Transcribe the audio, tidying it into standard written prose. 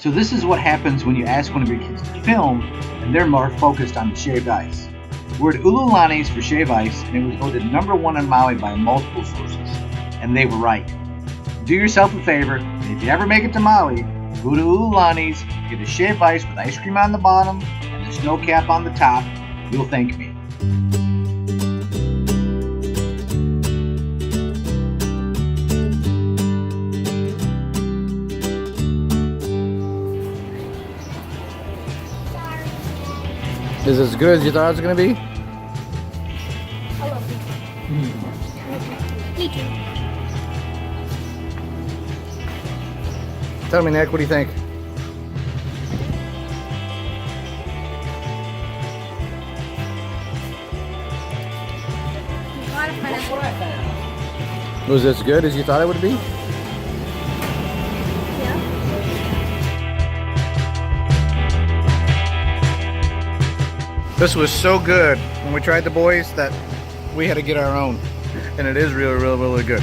So this is what happens when you ask one of your kids to film and they're more focused on the shaved ice. We're at Ululani's for Shave Ice, and it was voted #1 on Maui by multiple sources. And they were right. Do yourself a favor, and if you ever make it to Maui, go to Ululani's, get a Shave Ice with ice cream on the bottom and the snow cap on the top. You'll thank me. Is it as good as you thought it was going to be? I love it. Me too. Tell me, Nick, what do you think? A lot of pineapple. Was it as good as you thought it would be? Yeah. This was so good when we tried the boys that we had to get our own. And it is really, really, really good.